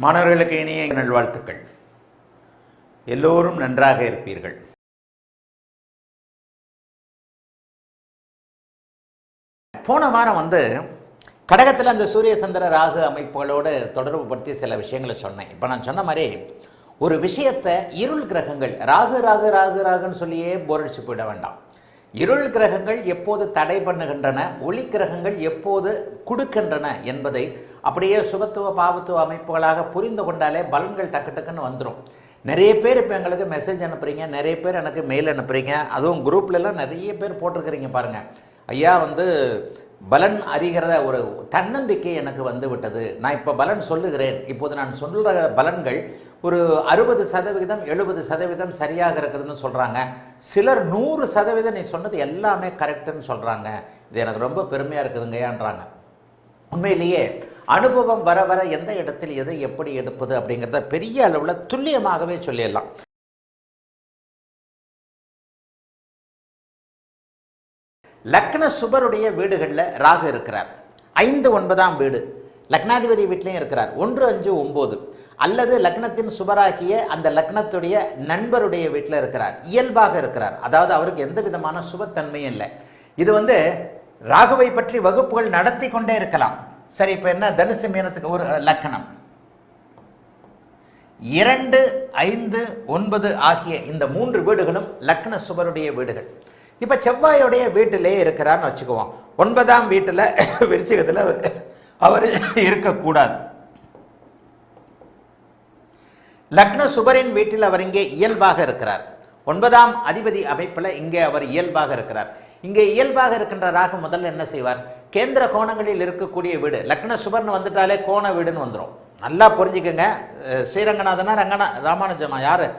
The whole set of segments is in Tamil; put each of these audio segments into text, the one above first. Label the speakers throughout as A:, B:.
A: மாணவர்களுக்கு இனிய நல்வாழ்த்துக்கள். எல்லோரும் நன்றாக இருப்பீர்கள். போன வாரம் கடகத்தில் அந்த சூரிய சந்திர ராகு அமைப்புகளோடு தொடர்பு படுத்தி சில விஷயங்களை சொன்னேன். இப்போ நான் சொன்ன மாதிரி ஒரு விஷயத்தை இருள் கிரகங்கள் ராகு ராகு ராகு ராகுன்னு சொல்லியே போர் அடிச்சு போயிட வேண்டாம். இருள் கிரகங்கள் எப்போது தடை பண்ணுகின்றன, ஒளி கிரகங்கள் எப்போது கொடுக்கின்றன என்பதை அப்படியே சுபத்துவ பாவத்துவ அமைப்புகளாக புரிந்து கொண்டாலே பலன்கள் டக்கு டக்குன்னு வந்துடும். நிறைய பேர் இப்போ எங்களுக்கு மெசேஜ் அனுப்புகிறீங்க, நிறைய பேர் எனக்கு மெயில் அனுப்புகிறீங்க, அதுவும் குரூப்லலாம் நிறைய பேர் போட்டிருக்கிறீங்க. பாருங்கள் ஐயா, பலன் அறிகிறத ஒரு தன்னம்பிக்கை எனக்கு வந்து விட்டது. நான் இப்போ பலன் சொல்லுகிறேன். இப்போது நான் சொல்லுற பலன்கள் ஒரு 60% 70% சரியாக இருக்குதுன்னு சொல்கிறாங்க. சிலர் 100% நீ சொன்னது எல்லாமே கரெக்டுன்னு சொல்கிறாங்க. இது எனக்கு ரொம்ப பெருமையாக இருக்குதுங்கயான்றாங்க. உண்மையிலேயே அனுபவம் வர வர எந்த இடத்தில் எதை எப்படி எடுப்பது அப்படிங்கிறத பெரிய அளவில் துல்லியமாகவே சொல்லிடலாம். லக்ன சுபருடைய வீடுகளில் ராகு இருக்கிறார். 5, 9ஆம் வீடு லக்னாதிபதி வீட்லையும் இருக்கிறார். 1, 5, 9 அல்லது லக்னத்தின் சுபராகிய அந்த லக்னத்துடைய நண்பருடைய வீட்டில் இருக்கிறார். இயல்பாக இருக்கிறார். அதாவது அவருக்கு எந்த விதமான சுபத்தன்மையும் இல்லை. இது ராகுவை பற்றி வகுப்புகள் நடத்தி கொண்டே இருக்கலாம். சரி, இப்போ என்ன, தனுசு மீனத்துக்கு ஒரு லக்னம் 2, 5, 9 ஆகிய இந்த 3 வீடுகளும் லக்ன சுபருடைய வீடுகள். இப்போ செவ்வாயோடைய வீட்டிலே இருக்கிறார்னு வச்சுக்குவோம். 9ஆம் வீட்டில் விருச்சிகத்தில் அவர் இருக்கக்கூடாது. லக்ன சுபரின் வீட்டில் அவர் இங்கே இயல்பாக இருக்கிறார். 9ஆம் அதிபதி அமைப்பில் இங்கே அவர் இயல்பாக இருக்கிறார். இங்கே இயல்பாக இருக்கின்ற ராகு முதல்ல என்ன செய்வார்? கேந்திர கோணங்களில் இருக்கக்கூடிய வீடு, லக்ன சுபர்னு வந்துட்டாலே கோண வீடுன்னு வந்துடும். நல்லா புரிஞ்சுக்கோங்க. ஸ்ரீரங்கநாதனா ராமானுஜமா யார்?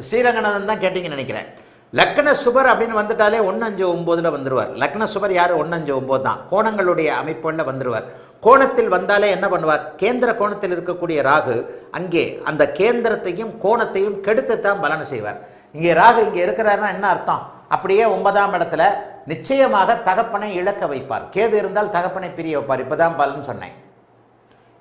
A: ஸ்ரீரங்கநாதன் தான் கேட்டீங்கன்னு நினைக்கிறேன். லக்ன சுபர் அப்படின்னு வந்துட்டாலே 1, 5, 9 வந்துடுவார். லக்ன சுபர் யார்? 1, 5, 9 தான். கோணங்களுடைய அமைப்புகளில் வந்துடுவார். கோணத்தில் வந்தாலே என்ன பண்ணுவார்? கேந்திர கோணத்தில் இருக்கக்கூடிய ராகு அங்கே அந்த கேந்திரத்தையும் கோணத்தையும் கெடுத்துத்தான் பலன் செய்வார். இங்கே ராகு இங்கே இருக்கிறாருன்னா என்ன அர்த்தம்? அப்படியே 9ஆம் இடத்துல நிச்சயமாக தகப்பனை இழக்க வைப்பார். கேது இருந்தால் தகப்பனை பிரிய வைப்பார். இப்போதான் பலன் சொன்னேன்.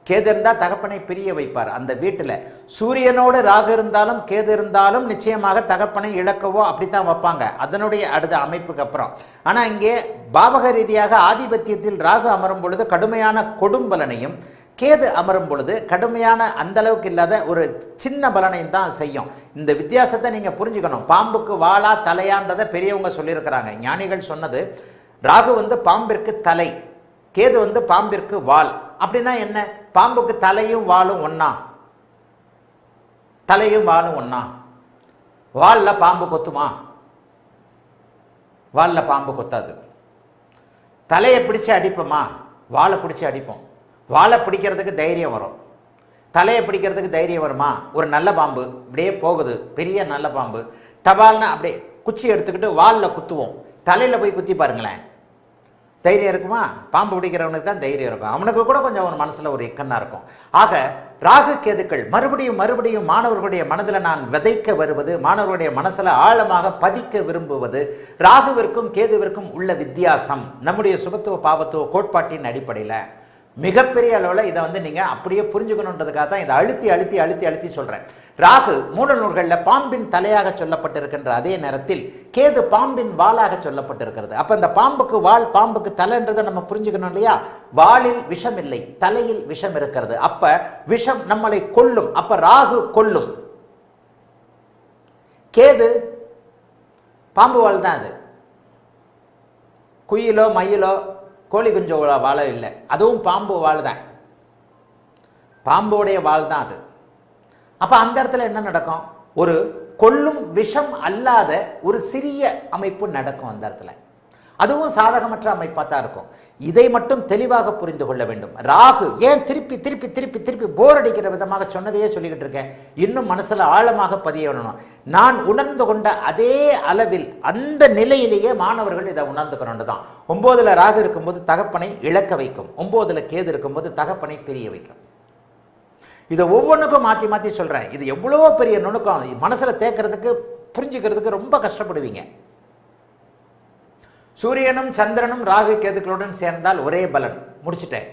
A: கேது இருந்தால் தகப்பனை பிரிய வைப்பார். அந்த வீட்டில் சூரியனோடு ராகு இருந்தாலும் கேது இருந்தாலும் நிச்சயமாக தகப்பனை இழக்கவோ அப்படித்தான் வைப்பாங்க, அதனுடைய அடுத்த அமைப்புக்கு அப்புறம். ஆனால் இங்கே பாவக ரீதியாக ஆதிபத்தியத்தில் ராகு அமரும் பொழுது கடுமையான கொடும்பலனையும், கேது அமரும் பொழுது கடுமையான அந்தளவுக்கு இல்லாத ஒரு சின்ன பலனையும் தான் செய்யும். இந்த வித்தியாசத்தை நீங்கள் புரிஞ்சுக்கணும். பாம்புக்கு வாளா தலையான்றதை பெரியவங்க சொல்லியிருக்கிறாங்க. ஞானிகள் சொன்னது, ராகு பாம்பிற்கு தலை, கேது பாம்பிற்கு வால். அப்படின்னா என்ன? பாம்புக்கு தலையும் வாலும் ஒன்னா, தலையும் வாலும் ஒன்னா. வால்ல பாம்பு கொத்துமா? வால்ல பாம்பு கொத்தாது. தலையை பிடிச்சி அடிப்போமா? வாழை பிடிச்சி அடிப்போம். வாழை பிடிக்கிறதுக்கு தைரியம் வரும், தலையை பிடிக்கிறதுக்கு தைரியம் வருமா? ஒரு நல்ல பாம்பு இப்படியே போகுது, பெரிய நல்ல பாம்பு, டபால்னா அப்படியே குச்சி எடுத்துக்கிட்டு வாலில் குத்துவோம். தலையில் போய் குத்தி பாருங்களேன், தைரியம் இருக்குமா? பாம்பு பிடிக்கிறவனுக்கு தான் தைரியம் இருக்கும். அவனுக்கு கூட கொஞ்சம் ஒரு மனசில் ஒரு இக்கன்னா இருக்கும். ஆக ராகு கேதுக்கள் மறுபடியும் மறுபடியும் மாணவர்களுடைய மனதில் நான் விதைக்க வருவது, மாணவர்களுடைய மனசில் ஆழமாக பதிக்க விரும்புவது, ராகுவிற்கும் கேதுவிற்கும் உள்ள வித்தியாசம் நம்முடைய சுபத்துவ பாவத்துவ கோட்பாட்டின் அடிப்படையில் மிகப்பெரிய அளவில் இதை நீங்கள் அப்படியே புரிஞ்சுக்கணுன்றதுக்காக தான் இதை அழுத்தி அழுத்தி அழுத்தி அழுத்தி சொல்கிறேன். ராகு மூல நூல்களில் பாம்பின் தலையாக சொல்லப்பட்டிருக்கின்ற அதே நேரத்தில் கேது பாம்பின் வாளாக சொல்லப்பட்டிருக்கிறது. அப்போ இந்த பாம்புக்கு வால், பாம்புக்கு தலைன்றதை நம்ம புரிஞ்சுக்கணும் இல்லையா? வாளில் விஷம் இல்லை, தலையில் விஷம் இருக்கிறது. அப்ப விஷம் நம்மளை கொல்லும். அப்ப ராகு கொல்லும். கேது பாம்பு வாள் தான். அது குயிலோ மயிலோ கோழி குஞ்சோ வாழ இல்லை, அதுவும் பாம்பு வாழ் தான், பாம்புடைய வாழ் தான் அது. அப்போ அந்த இடத்துல என்ன நடக்கும்? ஒரு கொல்லும் விஷம் அல்லாத ஒரு சிறிய அமைப்பு நடக்கும் அந்த இடத்துல. அதுவும் சாதகமற்ற அமைப்பாக தான் இருக்கும். இதை மட்டும் தெளிவாக புரிந்து கொள்ள வேண்டும். ராகு ஏன் திருப்பி திருப்பி திருப்பி திருப்பி போர் அடிக்கிற விதமாக சொன்னதையே சொல்லிக்கிட்டு இருக்கேன். இன்னும் மனசில் ஆழமாக பதிய வேணும். நான் உணர்ந்து கொண்ட அதே அளவில் அந்த நிலையிலேயே மாணவர்கள் இதை உணர்ந்துக்கணும்னு தான். 9ல் ராகு இருக்கும்போது தகப்பனை இழக்க வைக்கும், 9ல் கேது இருக்கும்போது தகப்பனை பிரிய வைக்கும். இதை ஒவ்வொன்றுக்கும் மாற்றி மாற்றி சொல்கிறேன். இது எவ்வளோ பெரிய நுணுக்கம், மனசில் தேக்கிறதுக்கு புரிஞ்சுக்கிறதுக்கு ரொம்ப கஷ்டப்படுவீங்க. சூரியனும் சந்திரனும் ராகு கேதுக்களுடன் சேர்ந்தால் ஒரே பலன், முடிச்சுட்டேன்.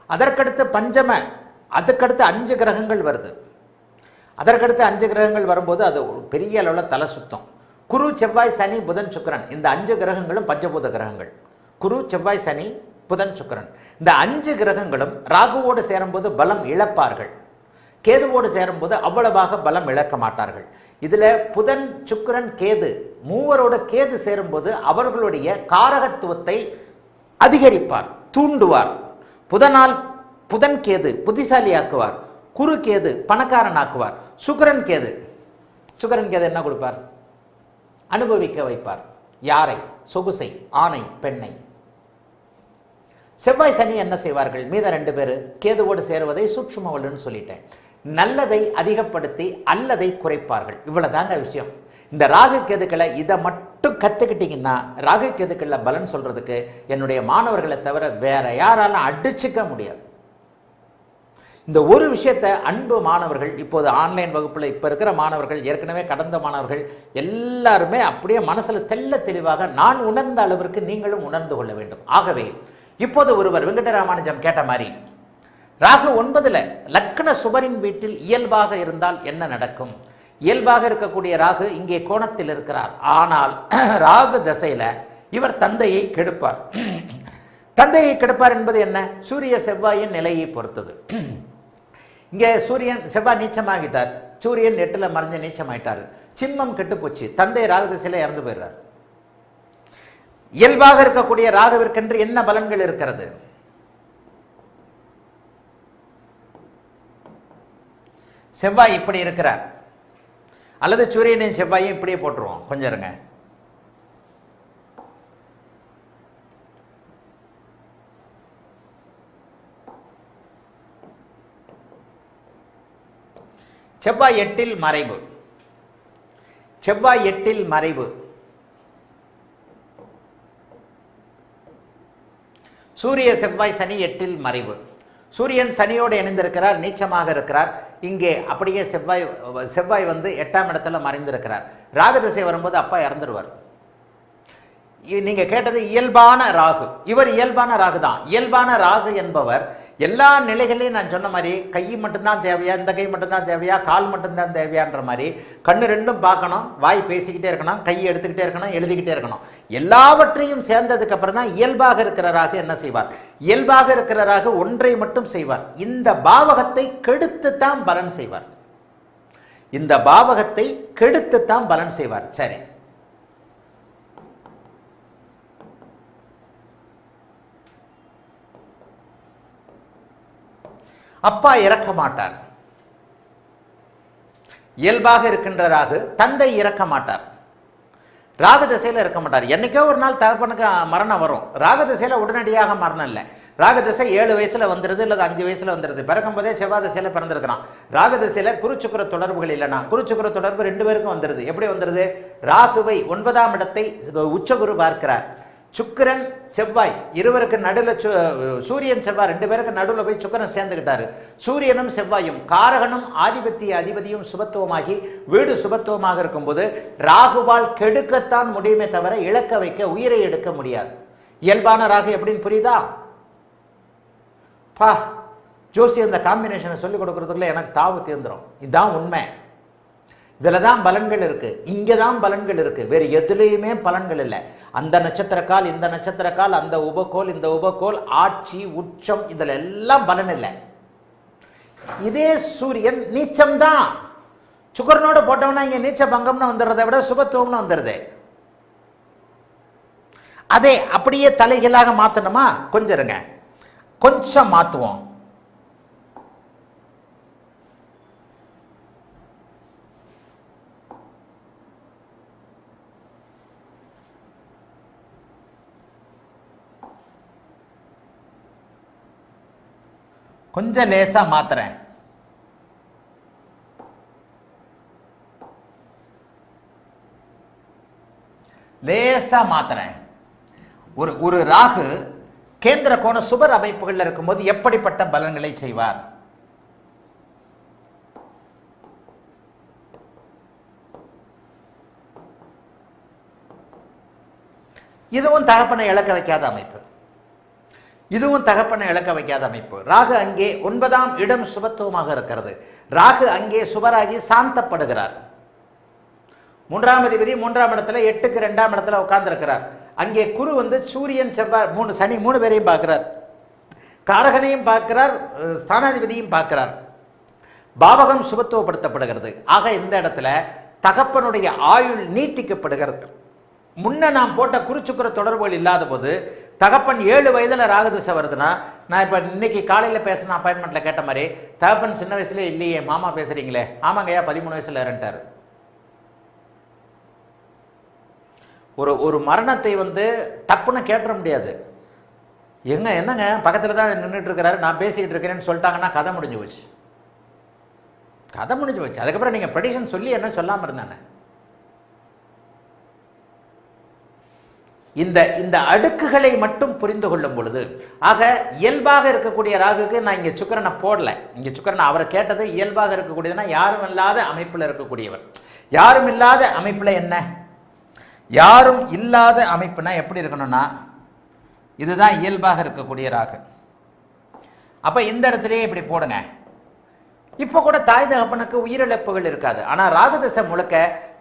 A: அதற்கடுத்து பஞ்சம அதுக்கடுத்து 5 கிரகங்கள் வருது. அதற்கடுத்து 5 கிரகங்கள் வரும்போது அது பெரிய அளவில் தலை சுத்தம். குரு, செவ்வாய், சனி, புதன், சுக்கிரன் இந்த 5 கிரகங்களும் பஞ்சபூத கிரகங்கள். குரு, செவ்வாய், சனி, புதன், சுக்கிரன் இந்த 5 கிரகங்களும் ராகுவோடு சேரும்போது பலம் இழப்பார்கள். கேதுவோடு சேரும்போது அவ்வளவாக பலம் இழக்க மாட்டார்கள். இதில் புதன், சுக்கிரன், கேது மூவரோட கேது சேரும்போது அவர்களுடைய காரகத்துவத்தை அதிகரிப்பார், தூண்டுவார். புதன் கேது புத்திசாலியாக்குவார். குரு கேது பணக்காரனாக்குவார். சுக்கிரன் கேது என்ன கொடுப்பார்? அனுபவிக்க வைப்பார். யாரை? சொகுசை, ஆணை, பெண்ணை. செவ்வாய், சனி என்ன செய்வார்கள்? மீத 2 பேர் கேதுவோடு சேருவதை சூட்சுமவல்லுன்னு சொல்லிட்டேன். நல்லதை அதிகப்படுத்தி அல்லதை குறைப்பார்கள். இவ்வளவுதாங்க விஷயம். இந்த ராகு கேதுக்களை இதை மட்டும் கற்றுக்கிட்டீங்கன்னா ராகு கேதுக்களில் பலன் சொல்றதுக்கு என்னுடைய மாணவர்களை தவிர வேற யாராலும் அடிச்சுக்க முடியாது. இந்த ஒரு விஷயத்தை அன்பு மாணவர்கள், இப்போது ஆன்லைன் வகுப்பில் இப்போ இருக்கிற மாணவர்கள், ஏற்கனவே கடந்த மாணவர்கள் எல்லாருமே அப்படியே மனசில் தெள்ள தெளிவாக நான் உணர்ந்த அளவிற்கு நீங்களும் உணர்ந்து கொள்ள வேண்டும். ஆகவே இப்போது ஒருவர் வெங்கடராமானுஜம் கேட்ட மாதிரி ராகு 9ல் லக்ன சுபரின் வீட்டில் இயல்பாக இருந்தால் என்ன நடக்கும்? இயல்பாக இருக்கக்கூடிய ராகு இங்கே கோணத்தில் இருக்கிறார். ஆனால் ராகு தசையில் இவர் தந்தையை கெடுப்பார். தந்தையை கெடுப்பார் என்பது என்ன? சூரிய செவ்வாயின் நிலையை பொறுத்தது. இங்கே சூரியன் செவ்வாய் நீச்சமாகிட்டார், சூரியன் 8ல் மறைஞ்ச நீச்சமாயிட்டார், சிம்மம் கெட்டு போச்சு, தந்தை ராகு திசையில் இறந்து போயிடுறார். இயல்பாக இருக்கக்கூடிய ராகுவிற்கென்று என்ன பலன்கள் இருக்கிறது? செவ்வாய் இப்படி இருக்கிறார், அல்லது சூரியனின் செவ்வாயை இப்படியே போட்டுருவோம். கொஞ்சம் இருங்க. செவ்வாய் 8ல் மறைவு. செவ்வாய் 8ல் மறைவு. சூரிய செவ்வாய் சனி 8ல் மறைவு. சூரியன் சனியோடு இணைந்திருக்கிறார், நீச்சமாக இருக்கிறார். இங்கே அப்படியே செவ்வாய் 8ஆம் இடத்துல மறைந்திருக்கிறார். ராகு திசை வரும்போது அப்பா இறந்துடுவார். நீங்க கேட்டது இயல்பான ராகு. இவர் இயல்பான ராகு தான். இயல்பான ராகு என்பவர் எல்லா நிலைகளையும் நான் சொன்ன மாதிரி கை மட்டும்தான் தேவையா, இந்த கை மட்டும்தான் தேவையா, கால் மட்டும்தான் தேவையான்ற மாதிரி கண்ணு 2ம் பார்க்கணும், வாய் பேசிக்கிட்டே இருக்கணும், கை எடுத்துக்கிட்டே இருக்கணும், எழுதிக்கிட்டே இருக்கணும். எல்லாவற்றையும் சேர்ந்ததுக்கு அப்புறம் தான் இயல்பாக இருக்கிற ராகு என்ன செய்வார்? இயல்பாக இருக்கிற ராகு ஒன்றை மட்டும் செய்வார், இந்த பாவகத்தை கெடுத்துத்தான் பலன் செய்வார். இந்த பாவகத்தை கெடுத்துத்தான் பலன் செய்வார். சரி, அப்பா இறக்க மாட்டார். இயல்பாக இருக்கின்ற ராகு தந்தை இறக்க மாட்டார். ராகு திசையில் இருக்க மாட்டார். என்னைக்கோ ஒரு நாள் தகப்பனுக்கு மரணம் வரும். ராகு திசையில் உடனடியாக மரணம் இல்லை. ராகு திசை 7 வயசுல வந்துடுது, இல்லது 5 வயசுல வந்துடுது. பிறக்கும் போதே செவ்வாய் திசையில பிறந்திருக்கிறான். ராகு திசையில குருச்சுக்கிர தொடர்புகள் இல்லைனா குருச்சுக்கிர தொடர்பு 2 பேருக்கும் வந்துடுது. எப்படி வந்துடுது? ராகுவை 9ஆம் இடத்தை உச்சகுரு பார்க்கிறார். சுக்கிரன் செவ்வாய் இருவருக்கு நடுவில், சூரியன் செவ்வாய் 2 பேருக்கு நடுவில் போய் சுக்கிரன் சேர்ந்துக்கிட்டாரு. சூரியனும் செவ்வாயும் காரகனும் அதிபதியும் சுபத்துவமாகி வீடு சுபத்துவமாக இருக்கும்போது ராகுவால் கெடுக்கத்தான் முடியுமே தவிர இழக்க வைக்க, உயிரை எடுக்க முடியாது. இயல்பான ராகு எப்படின்னு புரியுதா? ஜோசி அந்த காம்பினேஷனை சொல்லிக் கொடுக்கறதுக்குள்ள எனக்கு தாவு தீர்ந்துடும். இதுதான் உண்மை. இதில் தான் பலன்கள் இருக்கு, இங்கே தான் பலன்கள் இருக்கு, வேறு எதுலேயுமே பலன்கள் இல்லை. அந்த நட்சத்திரக்கால், இந்த நட்சத்திரக்கால், அந்த உபகோல், இந்த உபகோல், ஆட்சி, உச்சம், இதில் எல்லாம் பலன் இல்லை. இதே சூரியன் நீச்சம்தான். சுக்கரனோட போட்டோம்னா இங்கே நீச்ச பங்கம்னு வந்துடுறதை விட சுபத்துவம்னு வந்துடுது. அதே அப்படியே தலைகளாக மாற்றணுமா? கொஞ்சம் இருங்க, கொஞ்சம் மாற்றுவோம். கொஞ்சம் லேசா மாத்துறேன். லேசா மாத்துறேன். ஒரு ராகு கேந்திர கோண சுபர் அமைப்புகள் இருக்கும்போது எப்படிப்பட்ட பலன்களை செய்வார்? இதுவும் தகப்பனை இழக்க வைக்காத அமைப்பு. இதுவும் தகப்பனை இழக்க வைக்காத அமைப்பு. ராகு அங்கே 9ஆம் இடம் சுபத்துவமாக இருக்கிறது. ராகு அங்கே சுபராகி சாந்தப்படுகிறார். 3ஆம் அதிபதி 3ஆம் இடத்துல 8க்கு 2ஆம் இடத்துல உட்கார்ந்து இருக்கிறார். அங்கே குரு சூரியன் செவ்வாய் சனி 3 பேரையும் பார்க்கிறார், காரகனையும் பார்க்கிறார், ஸ்தானாதிபதியும் பார்க்கிறார். பாவகம் சுபத்துவப்படுத்தப்படுகிறது. ஆக இந்த இடத்துல தகப்பனுடைய ஆயுள் நீட்டிக்கப்படுகிறது. முன்ன நாம் போட்ட குருச்சுக்குற தொடர்புகள் இல்லாத போது தகப்பன் 7 வயதுல ராகுதிசை வருதுன்னா, நான் இப்போ இன்னைக்கு காலையில் பேசின அப்பாயின்மெண்ட்ல கேட்ட மாதிரி தகப்பன் சின்ன வயசுல இல்லையே மாமா பேசுறீங்களே, ஆமாங்கய்யா 13 வயசுல இருந்துட்டாரு. ஒரு மரணத்தை டப்புன்னு கேட்டுற முடியாது. என்னங்க பக்கத்தில் தான் நின்றுட்டு இருக்கிறாரு, நான் பேசிக்கிட்டு இருக்கிறேன்னு சொல்லிட்டாங்கன்னா கதை முடிஞ்சு போச்சு. கதை முடிஞ்சு போச்சு. அதுக்கப்புறம் நீங்கள் ப்ரெடிக்ஷன் சொல்லி என்ன சொல்லாமல் இருந்தானே. இந்த அடுக்குகளை மட்டும் புரிந்து கொள்ளும் பொழுது, ஆக இயல்பாக இருக்கக்கூடிய ராகுக்கு நான் இங்கே சுக்கிரனை போடல. இங்கே சுக்கிரனை அவரை கேட்டது இயல்பாக இருக்கக்கூடியதுன்னா யாரும் இல்லாத அமைப்பில் இருக்கக்கூடியவர். யாரும் இல்லாத அமைப்பில் என்ன, யாரும் இல்லாத அமைப்புனா எப்படி இருக்கணும்னா இதுதான் இயல்பாக இருக்கக்கூடிய ராகு. அப்போ இந்த இடத்துலையே இப்படி போடுங்க. இப்போ கூட தாய் தகப்பனுக்கு உயிரிழப்புகள் இருக்காது. ஆனால் ராகுதசை முழுக்க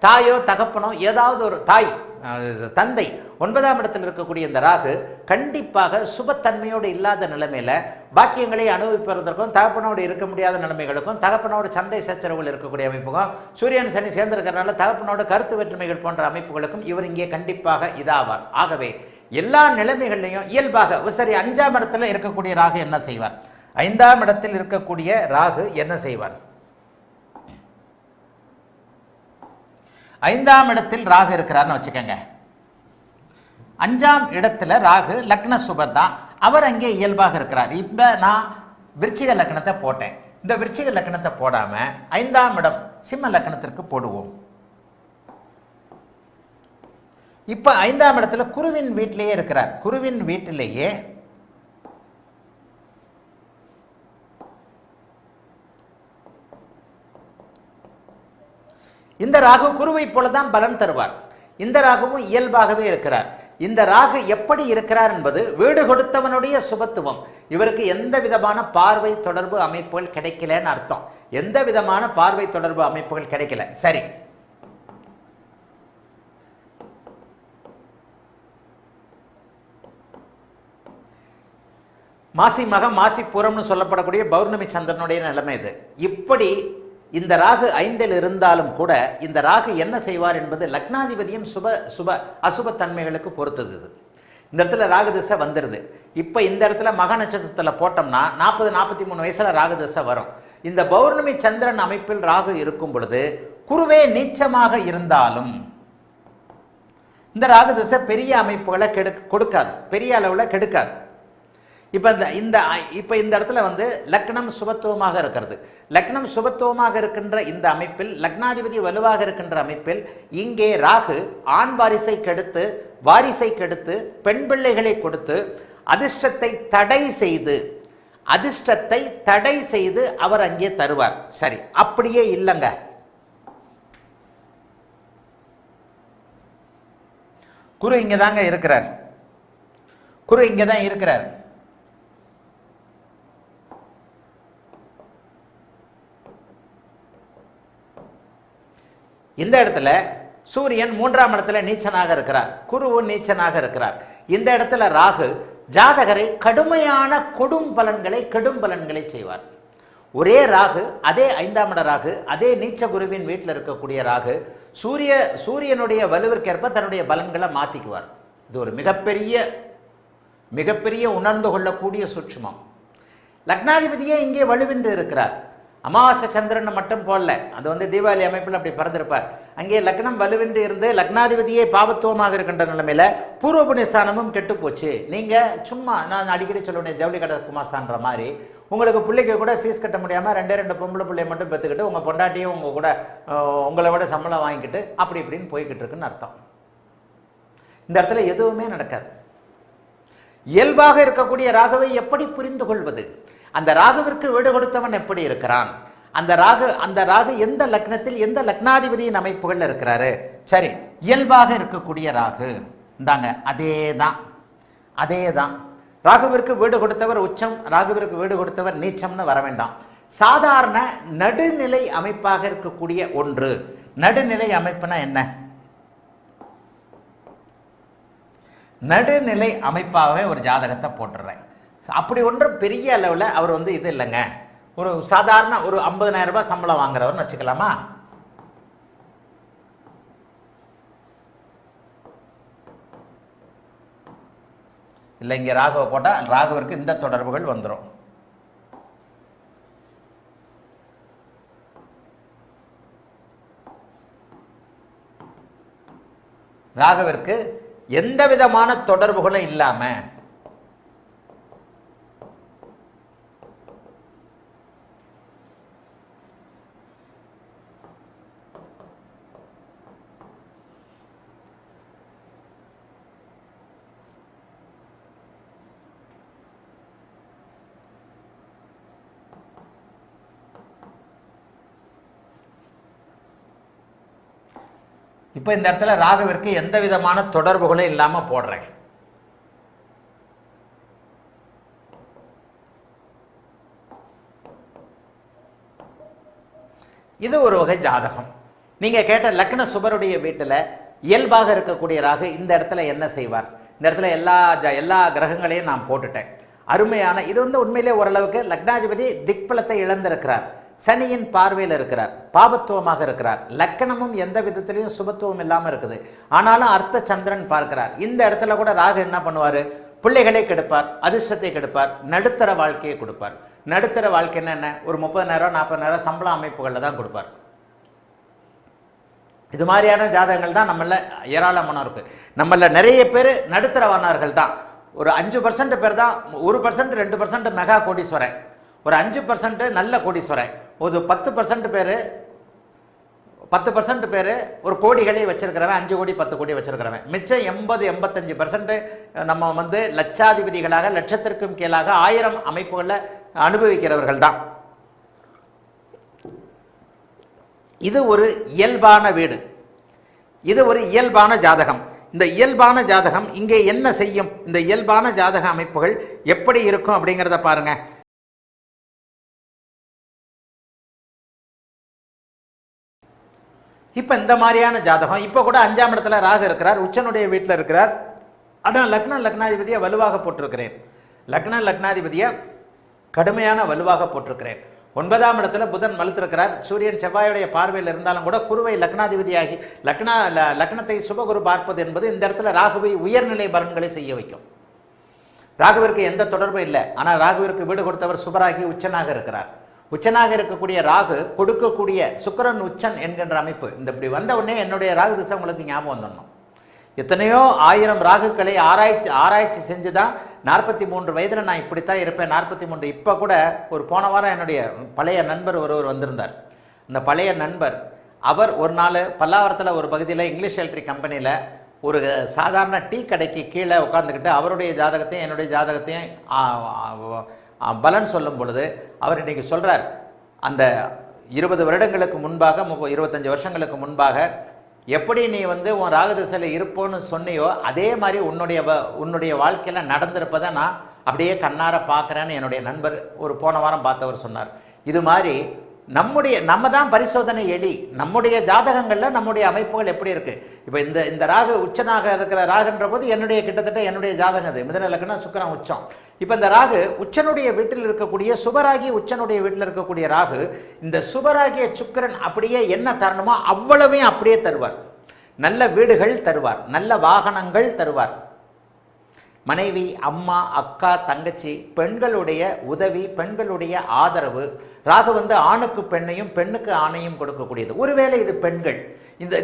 A: தாயோ தகப்பனோ ஏதாவது ஒரு தாய் தந்தை 9ஆம் இடத்தில் இருக்கக்கூடிய இந்த ராகு கண்டிப்பாக சுபத்தன்மையோடு இல்லாத நிலைமையில பாக்கியங்களை அனுபவிப்பதற்கும், தகப்பனோடு இருக்க முடியாத நிலைமைகளுக்கும், தகப்பனோடு சண்டை சச்சரவுகள் இருக்கக்கூடிய அமைப்புக்கும், சூரியன் சனி சேர்ந்திருக்கிறதுனால தகப்பனோடு கருத்து வேற்றுமைகள் போன்ற அமைப்புகளுக்கும் இவர் இங்கே கண்டிப்பாக இதாவார். ஆகவே எல்லா நிலைமைகள்லையும் இயல்பாக சரி. 5ஆம் இடத்துல இருக்கக்கூடிய ராகு என்ன செய்வார்? 5ஆம் இடத்தில் இருக்கக்கூடிய ராகு என்ன செய்வார்? 5ஆம் இடத்தில் ராகு இருக்கிறார்னு வச்சுக்கோங்க. 5ஆம் இடத்துல ராகு லக்ன சுபர் தான், அவர் அங்கே இயல்பாக இருக்கிறார். இப்போ நான் விருச்சிக லக்னத்தை போட்டேன். இந்த விருச்சிக லக்னத்தை போடாம 5ஆம் இடம் சிம்ம லக்னத்திற்கு போடுவோம். இப்போ 5ஆம் இடத்துல குருவின் வீட்டிலேயே இருக்கிறார். குருவின் வீட்டிலேயே இந்த ராகு குருவை போலதான் பலன் தருவார். இந்த ராகுவும் இயல்பாகவே இருக்கிறார். இந்த ராகு எப்படி இருக்கிறார் என்பது வீடு கொடுத்தவனுடைய சுபத்துவம். இவருக்கு எந்த விதமான பார்வை தொடர்பு அமைப்புகள் கிடைக்கலன்னு அர்த்தம். எந்த விதமான பார்வை தொடர்பு அமைப்புகள் கிடைக்கல. சரி, மாசி மகம் மாசி பூரம்னு சொல்லப்படக்கூடிய பௌர்ணமி சந்திரனுடைய நிலைமை இது. இப்படி இந்த ராகு 5இல் இருந்தாலும் கூட இந்த ராகு என்ன செய்வார் என்பது லக்னாதிபதியும் அசுப தன்மைகளுக்கு பொறுத்தது. இந்த இடத்துல ராகு திசை வந்துடுது. இப்போ இந்த இடத்துல மக நட்சத்திரத்தில் போட்டோம்னா 40-43 வயசுல ராகு திசை வரும். இந்த பௌர்ணமி சந்திரன் அமைப்பில் ராகு இருக்கும் பொழுது குருவே நீச்சமாக இருந்தாலும் இந்த ராகு திசை பெரிய அமைப்புகளை கொடுக்காது, பெரிய அளவில் கெடுக்காது. இப்போ இந்த இடத்துல லக்னம் சுபத்துவமாக இருக்கிறது. லக்னம் சுபத்துவமாக இருக்கின்ற இந்த அமைப்பில், லக்னாதிபதி வலுவாக இருக்கின்ற அமைப்பில் இங்கே ராகு ஆண் வாரிசை கெடுத்து பெண் பிள்ளைகளை கொடுத்து அதிர்ஷ்டத்தை தடை செய்து அவர் அங்கே தருவார். சரி, அப்படியே இல்லைங்க. குரு இங்கே தாங்க இருக்கிறார். குரு இங்கே தான் இருக்கிறார். இந்த இடத்துல சூரியன் 3ஆம் இடத்துல நீச்சனாக இருக்கிறார், குருவும் நீச்சனாக இருக்கிறார். இந்த இடத்துல ராகு ஜாதகரை கடுமையான கெடும் பலன்களை செய்வார். ஒரே ராகு, அதே 5ஆம் இட ராகு, அதே நீச்ச குருவின் வீட்டில் இருக்கக்கூடிய ராகு சூரியனுடைய வலுவிற்கேற்ப தன்னுடைய பலன்களை மாற்றிக்குவார். இது ஒரு மிகப்பெரிய உணர்ந்து கொள்ளக்கூடிய சூட்சுமம். லக்னாதிபதியே இங்கே வலுவின்று இருக்கிறார். அமாவாசை சந்திரன் மட்டும் போடல, அது தீபாவளி அமைப்பில் அப்படி பறந்திருப்பார். அங்கே லக்னம் வலுவின்றி இருந்து லக்னாதிபதியே பாவத்துவமாக இருக்கின்ற நிலைமையில பூர்வ புண்ணியஸ்தானமும் கெட்டு போச்சு. நீங்க சும்மா நான் அடிக்கடி சொல்லுவேன், ஜவுளி கடை குமாஸ்தான்ற மாதிரி உங்களுக்கு பிள்ளைக்கு கூட ஃபீஸ் கட்ட முடியாமல் 2 பொம்பளை பிள்ளைய மட்டும் பெற்றுக்கிட்டு உங்கள் பொண்டாட்டியும் உங்களை விட சம்பளம் வாங்கிக்கிட்டு அப்படி இப்படின்னு போய்கிட்டு இருக்குன்னு அர்த்தம். இந்த இடத்துல எதுவுமே நடக்காது. இயல்பாக இருக்கக்கூடிய ராகுவை எப்படி புரிந்து கொள்வது? அந்த ராகுவிற்கு வீடு கொடுத்தவன் எப்படி இருக்கிறான்? அந்த ராகு எந்த லக்னத்தில் எந்த லக்னாதிபதியின் அமைப்புகள் இருக்கிறாரு? சரி, இயல்பாக இருக்கக்கூடிய ராகு இந்தாங்க, அதே தான் ராகுவிற்கு வீடு கொடுத்தவர் உச்சம், ராகுவிற்கு வீடு கொடுத்தவர் நீச்சம்னு வர வேண்டாம். சாதாரண நடுநிலை அமைப்பாக இருக்கக்கூடிய ஒன்று. நடுநிலை அமைப்புனா என்ன? நடுநிலை அமைப்பாகவே ஒரு ஜாதகத்தை போட்டுடுறேன். அப்படி ஒன்றும் பெரிய அளவில் அவர் இது இல்லைங்க, ஒரு சாதாரண ஒரு 50,000 ரூபாய் சம்பளம் வாங்குறவர்னு வச்சுக்கலாமா? இல்லை, இங்கே ராகுவை போட்டால் ராகுவிற்கு இந்த தொடர்புகள் வந்துடும். ராகுவிற்கு எந்த விதமான தொடர்புகளும் இல்லாம இப்போ இந்த இடத்துல ராகுவிற்கு எந்த விதமான தொடர்புகளும் இல்லாம போடுறேன். இது ஒரு வகை ஜாதகம். நீங்க கேட்ட லக்ன சுபருடைய வீட்டில் இயல்பாக இருக்கக்கூடிய ராகு இந்த இடத்துல என்ன செய்வார்? இந்த இடத்துல எல்லா கிரகங்களையும் நான் போட்டுட்டேன். அருமையான இது உண்மையிலே ஓரளவுக்கு லக்னாதிபதி திக்பலத்தை இழந்திருக்கிறார். சனியின் பார்வையில் இருக்கிறார், பாபத்துவமாக இருக்கிறார். லக்கணமும் எந்த விதத்திலையும் சுபத்துவம் இல்லாமல் இருக்குது. ஆனாலும் அர்த்த சந்திரன் பார்க்கிறார். இந்த இடத்துல கூட ராகு என்ன பண்ணுவார்? பிள்ளைகளை கெடுப்பார், அதிர்ஷ்டத்தை கெடுப்பார், நடுத்தர வாழ்க்கையை கொடுப்பார். நடுத்தர வாழ்க்கை என்ன? ஒரு 30,000 40,000 சம்பள அமைப்புகளில் தான் கொடுப்பார். இது மாதிரியான ஜாதகங்கள் தான் நம்மள ஏராளமான இருக்கு. நம்மள நிறைய பேர் நடுத்தரவானவர்கள் தான். ஒரு 5% பேர் தான், 1% 2% மெகா கோடீஸ்வரன், ஒரு 5% நல்ல கோடீஸ்வரன், ஒரு 10% பேர் ஒரு கோடிகளை வச்சிருக்கிறவன், 5 கோடி 10 கோடி வச்சிருக்கிறவன். மிச்சம் 80-85% நம்ம லட்சாதிபதிகளாக, லட்சத்திற்கும் கீழாக 1000 அமைப்புகளில் அனுபவிக்கிறவர்கள் தான். இது ஒரு இயல்பான வீடு, இது ஒரு இயல்பான ஜாதகம். இந்த இயல்பான ஜாதகம் இங்கே என்ன செய்யும்? இந்த இயல்பான ஜாதக அமைப்புகள் எப்படி இருக்கும் அப்படிங்கிறத பாருங்க. இப்போ இந்த மாதிரியான ஜாதகம், இப்போ கூட 5ஆம் இடத்துல ராகு இருக்கிறார், உச்சனுடைய வீட்டில் இருக்கிறார். ஆனால் லக்னாதிபதியை வலுவாக போட்டிருக்கிறேன். லக்னாதிபதியை கடுமையான வலுவாக போட்டிருக்கிறேன். 9ஆம் இடத்துல புதன் வலுத்திருக்கிறார். சூரியன் செவ்வாயுடைய பார்வையில் இருந்தாலும் கூட குருவை லக்னாதிபதியாகி லக்னத்தை சுபகுரு பார்ப்பது என்பது இந்த இடத்துல ராகுவை உயர்நிலை பலன்களை செய்ய வைக்கும். ராகுவிற்கு எந்த தொடர்பும் இல்லை. ஆனால் ராகுவிற்கு வீடு கொடுத்தவர் சுபராகி உச்சனாக இருக்கிறார். உச்சனாக இருக்கக்கூடிய ராகு கொடுக்கக்கூடிய சுக்கிரன் உச்சன் என்கின்ற அமைப்பு. இந்த இப்படி வந்த உடனே என்னுடைய ராகு திசை உங்களுக்கு ஞாபகம் வந்துடணும். எத்தனையோ 1000 ராகுக்களை ஆராய்ச்சி செஞ்சு தான் 43 வயதில் நான் இப்படித்தான் இருப்பேன். 43 இப்போ கூட ஒரு போன வாரம் என்னுடைய பழைய நண்பர் ஒருவர் வந்திருந்தார். அந்த பழைய நண்பர் அவர் ஒரு நாள் பல்லாவரத்தில் ஒரு பகுதியில் இங்கிலீஷ் எலக்ட்ரிக் கம்பெனியில் ஒரு சாதாரண டீ கடைக்கு கீழே உட்காந்துக்கிட்டு அவருடைய ஜாதகத்தையும் என்னுடைய ஜாதகத்தையும் பலன் சொல்லும் பொழுது அவர் இன்றைக்கி சொல்கிறார், அந்த 20 வருடங்களுக்கு முன்பாக 25 வருஷங்களுக்கு முன்பாக எப்படி நீ உன் ராகு திசையில் இருப்போன்னு சொன்னியோ அதே மாதிரி உன்னுடைய வாழ்க்கையில் நடந்திருப்பதை நான் அப்படியே கண்ணார பார்க்குறேன்னு என்னுடைய நண்பர் ஒரு போன வாரம் பார்த்தவர் சொன்னார். இது மாதிரி நம்ம தான் பரிசோதனை எலி. நம்முடைய ஜாதகங்களில் நம்முடைய அமைப்புகள் எப்படி இருக்குது? இப்போ இந்த ராகு உச்சனாக இருக்கிற ராகுன்ற போது கிட்டத்தட்ட என்னுடைய ஜாதகம் அது மிதுன லக்னம் சுக்கிரன் உச்சம். இப்போ இந்த ராகு உச்சனுடைய வீட்டில் இருக்கக்கூடிய சுபராகி உச்சனுடைய வீட்டில் இருக்கக்கூடிய ராகு இந்த சுபராகிய சுக்கிரன் அப்படியே என்ன தரணுமோ அவ்வளவையும் அப்படியே தருவார். நல்ல வீடுகள் தருவார், நல்ல வாகனங்கள் தருவார், மனைவி, அம்மா, அக்கா, தங்கச்சி, பெண்களுடைய உதவி, பெண்களுடைய ஆதரவு. ராகு ஆணுக்கு பெண்ணையும் பெண்ணுக்கு ஆணையும் கொடுக்கக்கூடியது. ஒருவேளை இது பெண்கள்,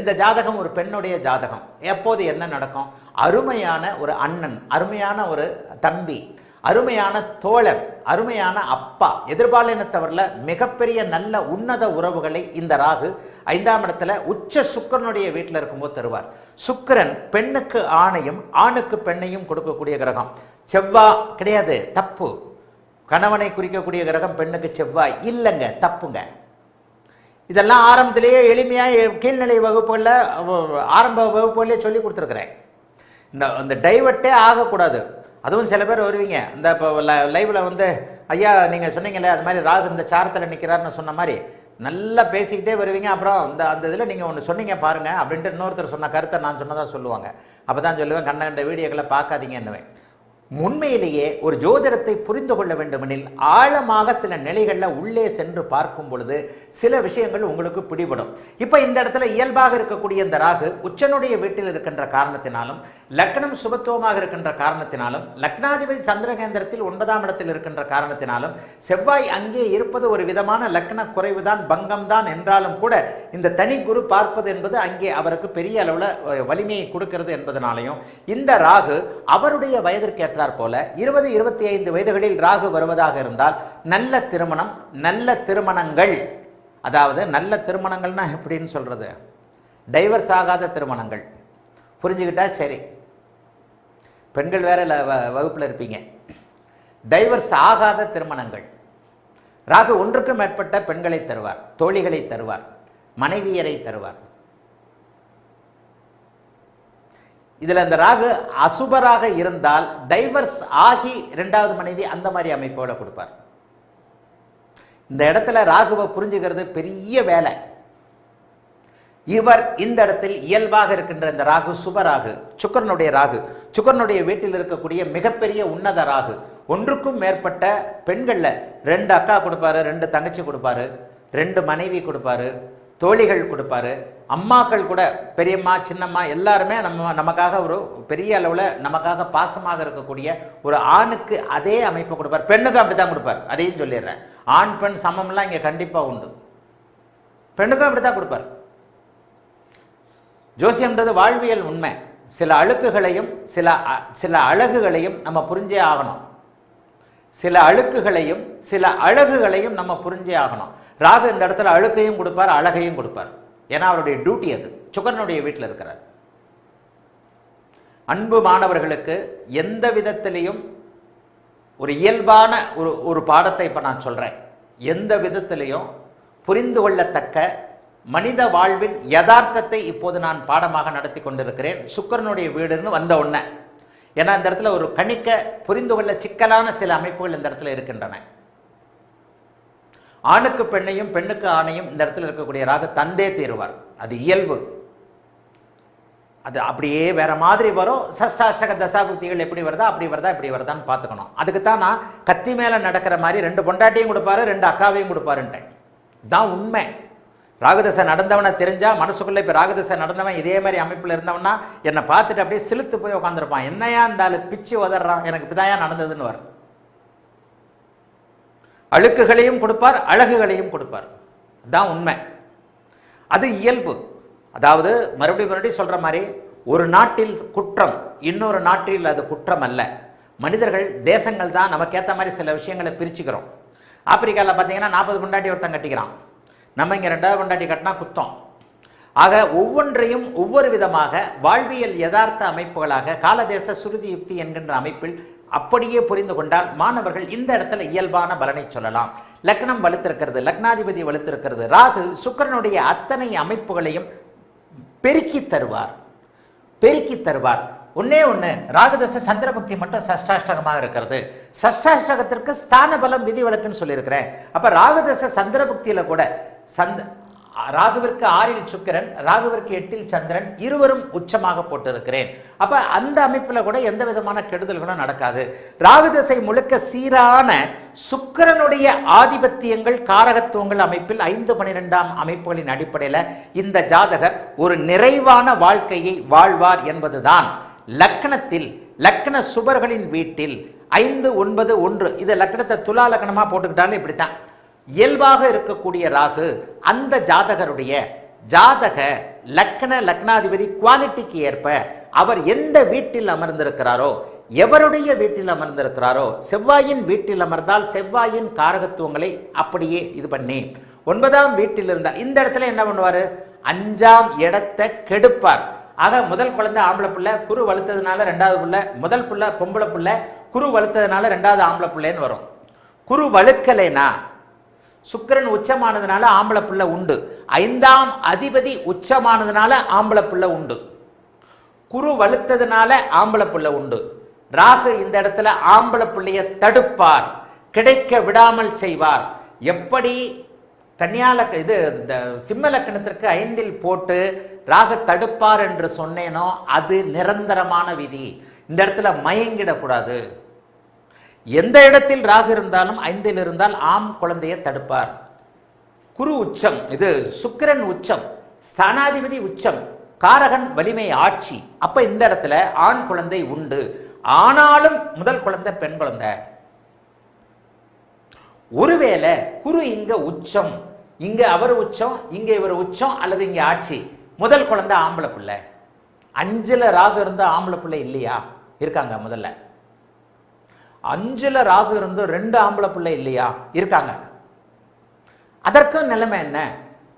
A: இந்த ஜாதகம் ஒரு பெண்ணுடைய ஜாதகம், எப்போது என்ன நடக்கும்? அருமையான ஒரு அண்ணன், அருமையான ஒரு தம்பி, அருமையான தோழர், அருமையான அப்பா, எதிர்பாலினத்தவரில் மிகப்பெரிய நல்ல உன்னத உறவுகளை இந்த ராகு 5ஆம் இடத்துல உச்ச சுக்கிரனுடைய வீட்டில் இருக்கும்போது தருவார். சுக்கிரன் பெண்ணுக்கு ஆணையும் ஆணுக்கு பெண்ணையும் கொடுக்கக்கூடிய கிரகம். செவ்வாய் கிடையாது, தப்பு. கணவனை குறிக்கக்கூடிய கிரகம் பெண்ணுக்கு செவ்வாய் இல்லைங்க, தப்புங்க. இதெல்லாம் ஆரம்பத்திலேயே எளிமையாக கீழ்நிலை வகுப்புகளில் ஆரம்ப வகுப்புகளிலே சொல்லி கொடுத்துருக்குறேன். இந்த டைவர்ட்டே ஆகக்கூடாது. அதுவும் சில பேர் வருவீங்க இந்த இப்போ லைவில் வந்து ஐயா நீங்கள் சொன்னீங்களே அது மாதிரி ராகு இந்த சாரத்தில் நிற்கிறாருன்னு சொன்ன மாதிரி நல்லா பேசிக்கிட்டே வருவீங்க. அப்புறம் அந்த இதில் நீங்கள் ஒன்று சொன்னீங்க பாருங்கள் அப்படின்ட்டு இன்னொருத்தர் சொன்ன கருத்தை நான் சொன்னதாக சொல்லுவாங்க. அப்போ தான் சொல்லுவேன் கண்ட வீடியோக்களை பார்க்காதீங்கன்னுவேன். உண்மையிலேயே ஒரு ஜோதிடத்தை புரிந்து கொள்ள வேண்டுமெனில் ஆழமாக சில நிலைகளில் உள்ளே சென்று பார்க்கும் பொழுது சில விஷயங்கள் உங்களுக்கு பிடிபடும். இப்போ இந்த இடத்துல இயல்பாக இருக்கக்கூடிய இந்த ராகு உச்சனுடைய வீட்டில் இருக்கின்ற காரணத்தினாலும் லக்னம் சுபத்துவமாக இருக்கின்ற காரணத்தினாலும் லக்னாதிபதி சந்திரகேந்திரத்தில் 9ஆம் இடத்தில் இருக்கின்ற காரணத்தினாலும் செவ்வாய் அங்கே இருப்பது ஒரு விதமான லக்ன குறைவுதான் பங்கம் தான் என்றாலும் கூட இந்த தனி குரு பார்ப்பது என்பது அங்கே அவருக்கு பெரிய அளவில் வலிமையை கொடுக்கிறது என்பதனாலையும் இந்த ராகு அவருடைய வயதிற்கேற்றார் போல 20-25 வயதுகளில் ராகு வருவதாக இருந்தால் நல்ல திருமணம் நல்ல திருமணங்கள், அதாவது நல்ல திருமணங்கள்னா எப்படின்னு சொல்றது, டைவர்ஸ் ஆகாத திருமணங்கள் புரிஞ்சுக்கிட்டா சரி. பெண்கள் வேற வகுப்பில் இருப்பீங்க. டைவர்ஸ் ஆகாத திருமணங்கள், ராகு ஒன்றுக்கும் மேற்பட்ட பெண்களை தருவார், தோழிகளை தருவார், மனைவியரை தருவார். இதில் அந்த ராகு அசுபராக இருந்தால் டைவர்ஸ் ஆகி 2வது மனைவி அந்த மாதிரி அமைப்போட கொடுப்பார். இந்த இடத்துல ராகுவை புரிஞ்சுக்கிறது பெரிய வேலை. இவர் இந்த இடத்தில் இயல்பாக இருக்கின்ற இந்த ராகு சுபராகு, சுக்கிரனுடைய ராகு, சுக்கிரனுடைய வீட்டில் இருக்கக்கூடிய மிகப்பெரிய உன்னத ராகு. ஒன்றுக்கும் மேற்பட்ட பெண்களில் 2 அக்கா கொடுப்பாரு, 2 தங்கச்சி கொடுப்பாரு, 2 மனைவி கொடுப்பாரு, தோழிகள் கொடுப்பாரு, அம்மாக்கள் கூட, பெரியம்மா சின்னம்மா எல்லாருமே நமக்காக ஒரு பெரிய அளவில் நமக்காக பாசமாக இருக்கக்கூடிய ஒரு ஆணுக்கு அதே அமைப்பு கொடுப்பார். பெண்ணுக்கு அப்படி தான் கொடுப்பார். அதையும் சொல்லிடுறேன், ஆண் பெண் சமம்லாம் இங்கே கண்டிப்பாக உண்டு. பெண்ணுக்கும் அப்படி தான் கொடுப்பார். ஜோசியம்ன்றது வாழ்வியல் உண்மை. சில அழுக்குகளையும் சில அழகுகளையும் நம்ம புரிஞ்சே ஆகணும். சில அழுக்குகளையும் சில அழகுகளையும் நம்ம புரிஞ்சே ஆகணும். ராகு இந்த இடத்துல அழுக்கையும் கொடுப்பார், அழகையும் கொடுப்பார். ஏன்னா அவருடைய டியூட்டி அது. சுக்கிரனுடைய வீட்டில் இருக்கிறார். அன்பு மாணவர்களுக்கு எந்த விதத்திலையும் ஒரு இயல்பான ஒரு பாடத்தை இப்போ நான் சொல்கிறேன். எந்த விதத்திலையும் புரிந்து கொள்ளத்தக்க மனித வாழ்வின் யதார்த்தத்தை இப்போது நான் பாடமாக நடத்தி கொண்டிருக்கிறேன். சுக்கிரனுடைய வீடுன்னு வந்த உடனே, ஏன்னா இந்த இடத்துல ஒரு கணிக்க புரிந்து கொள்ள சிக்கலான சில அமைப்புகள் இந்த இடத்துல இருக்கின்றன. ஆணுக்கு பெண்ணையும் பெண்ணுக்கு ஆணையும் இந்த இடத்துல இருக்கக்கூடிய ராகு தந்தே தீருவார். அது இயல்பு. அது அப்படியே வேற மாதிரி வரும். சஷ்டாஷ்டக தசாபுக்திகள் எப்படி வருதா அப்படி வருதா இப்படி வருதான்னு பார்த்துக்கணும். அதுக்கு தான் நான் கத்தி மேலே நடக்கிற மாதிரி 2 பொண்டாட்டியும் கொடுப்பாரு, 2 அக்காவையும் கொடுப்பாருன்ட்டேன். தான் உண்மை. ராகுதசை நடந்தவனை தெரிஞ்சா மனசுக்குள்ளே இப்போ ராகுதசை நடந்தவன் இதே மாதிரி அமைப்பில் இருந்தவனா என்னை பார்த்துட்டு அப்படியே சிலுத்து போய் உட்காந்துருப்பான். என்னையா இருந்தாலும் பிச்சு உதறான், எனக்கு இப்படிதாயா நடந்ததுன்னு வரும். அழுக்குகளையும் கொடுப்பார், அழகுகளையும் கொடுப்பார். தான் உண்மை. அது இயல்பு. அதாவது மறுபடியும் சொல்ற மாதிரி ஒரு நாட்டில் குற்றம் இன்னொரு நாட்டில் அது குற்றம் அல்ல. மனிதர்கள் தேசங்கள் தான் நமக்கேற்ற மாதிரி சில விஷயங்களை பிரிச்சுக்கிறோம். ஆப்பிரிக்காவில் பார்த்தீங்கன்னா 40 பொண்டாட்டி ஒருத்தன் கட்டிக்கிறான். நம்ம இங்கே 2வது பொண்டாட்டி கட்டினா குத்தம். ஆக ஒவ்வொன்றையும் ஒவ்வொரு விதமாக வாழ்வியல் யதார்த்த அமைப்புகளாக காலதேச சுருதி யுக்தி என்கின்ற அமைப்பில் அப்படியே புரிந்து கொண்டால் மாணவர்கள் இந்த இடத்துல இயல்பான பலனை சொல்லலாம். லக்னம் வலுத்திருக்கிறது, லக்னாதிபதி வலுத்திருக்கிறது. ராகு சுக்கிரனுடைய அத்தனை அமைப்புகளையும் பெருக்கி தருவார். ஒன்னே ஒன்று, ராகுதச சந்திரபக்தி மட்டும் சஷ்டாஷ்டகமாக இருக்கிறது. சஷ்டாஷ்டகத்திற்கு ஸ்தான பலம் விதிவிலக்குன்னு சொல்லியிருக்கிறேன். அப்போ ராகுதச சந்திரபக்தியில் கூட ராகுவிற்கு 6இல் சுக்கிரன், ராகுவிற்கு 8இல் சந்திரன், இருவரும் உச்சமாக போட்டிருக்கிறேன். அப்போ அந்த அமைப்பில் கூட எந்த விதமான கெடுதல்களும் நடக்காது. ராகுதசை முழுக்க சீரான சுக்கிரனுடைய ஆதிபத்தியங்கள் காரகத்துவங்கள் அமைப்பில் 5-12ஆம் அமைப்புகளின் அடிப்படையில் இந்த ஜாதகர் ஒரு நிறைவான வாழ்க்கையை வாழ்வார் என்பதுதான். லக்னத்தில் லக்ன சுபர்களின் வீட்டில் 5, 9, 1 இது லக்னத்தை துலா லக்னமாக போட்டுக்கிட்டாலும் இப்படித்தான். இயல்பாக இருக்கக்கூடிய ராகு அந்த ஜாதகருடைய ஜாதக லக்ன லக்னாதிபதி குவாலிட்டிக்கு ஏற்ப அவர் எந்த வீட்டில் அமர்ந்திருக்கிறாரோ, எவருடைய வீட்டில் அமர்ந்திருக்கிறாரோ, செவ்வாயின் வீட்டில் அமர்ந்தால் செவ்வாயின் காரகத்துவங்களை அப்படியே இது பண்ணி 9ஆம் வீட்டில் இருந்தால் இந்த இடத்துல என்ன பண்ணுவார், 5ஆம் இடத்தை கெடுப்பார். ஆக முதல் குழந்தை ஆம்பளை பிள்ளை, குரு வலுத்ததுனால 2வது பிள்ளை, முதல் பிள்ளை பொம்பளை பிள்ளை, குரு வலுத்ததுனால 2வது ஆம்பளை பிள்ளைன்னு வரும். குரு வலுக்கலைனா சுக்கிரன் உச்சமானதுனால ஆம்பளை பிள்ளை உண்டு. 5ஆம் அதிபதி உச்சமானதுனால ஆம்பளை பிள்ளை உண்டு. குரு வலுத்ததுனால ஆம்பளை பிள்ளை உண்டு. ராகு இந்த இடத்துல ஆம்பளை பிள்ளைய தடுப்பார், கிடைக்க விடாமல் செய்வார். எப்படி இது இந்த சிம்ம லக்கணத்திற்கு 5 போட்டு ராகு தடுப்பார் என்று சொன்னேனோ அது நிரந்தரமான விதி. இந்த இடத்துல மயங்கிடக்கூடாது. எந்த இடத்தில் ராகு இருந்தாலும் 5 இருந்தால் ஆம் குழந்தையை தடுப்பார். குரு உச்சம், இது சுக்கிரன் உச்சம், ஸ்தானாதிபதி உச்சம், காரகன் வலிமை ஆட்சி. அப்ப இந்த இடத்துல ஆண் குழந்தை உண்டு. ஆனாலும் முதல் குழந்தை பெண் குழந்தை. ஒருவேளை குரு இங்க உச்சம், இங்க அவர் உச்சம், இங்க இவர் உச்சம், அல்லது இங்க ஆட்சி, முதல் குழந்தை ஆம்பளை பிள்ளை. 5ல் ராகு இருந்த ஆம்பளை பிள்ளை இல்லையா? இருக்காங்க. முதல்ல 5ல் ராகு இருந்த 2 ஆம்பளை பிள்ளை இல்லையா? இருக்காங்க. அதற்கு நிலைமை என்ன?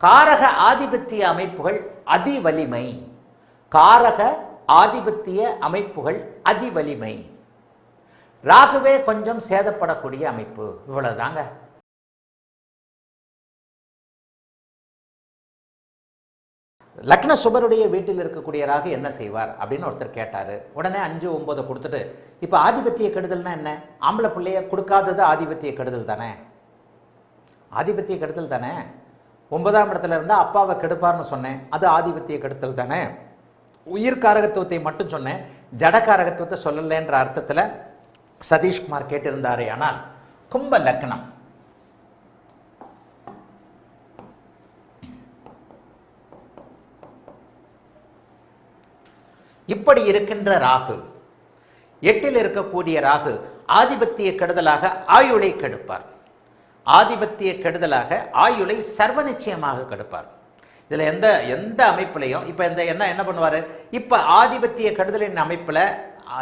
A: காரக ஆதிபத்திய அமைப்புகள் அதி வலிமை. காரக ஆதிபத்திய அமைப்புகள் அதி வலிமை. ராகுவே கொஞ்சம் சேதப்படக்கூடிய அமைப்பு. இவ்வளவுதாங்க. லக்ன சுபருடைய வீட்டில் இருக்கக்கூடிய ராகு என்ன செய்வார் அப்படின்னு ஒருத்தர் கேட்டாரு. உடனே 5, 9 கொடுத்துட்டு, இப்ப ஆதிபத்திய கெடுதல்னா என்ன? ஆம்பளை பிள்ளைய கொடுக்காதது ஆதிபத்திய கெடுதல் தானே? ஆதிபத்திய கெடுதல் தானே? 9ஆம் இடத்துல இருந்தால் அப்பாவை கெடுப்பார்னு சொன்னேன், அது ஆதிபத்திய கெடுத்தல் தானே? உயிர் காரகத்துவத்தை மட்டும் சொன்னேன், ஜட காரகத்துவத்தை சொல்லலைன்ற அர்த்தத்தில் சதீஷ்குமார் கேட்டிருந்தாரே. ஆனால் கும்ப லக்னம், இப்படி இருக்கின்ற ராகு, 8ல் இருக்கக்கூடிய ராகு ஆதிபத்திய கெடுதலாக ஆயுளை கெடுப்பார். ஆதிபத்திய கெடுதலாக ஆயுளை சர்வ நிச்சயமாக கெடுப்பார். இதில் எந்த அமைப்புலையும் இப்போ என்ன பண்ணுவார்? இப்போ ஆதிபத்திய கெடுதலின் அமைப்பில்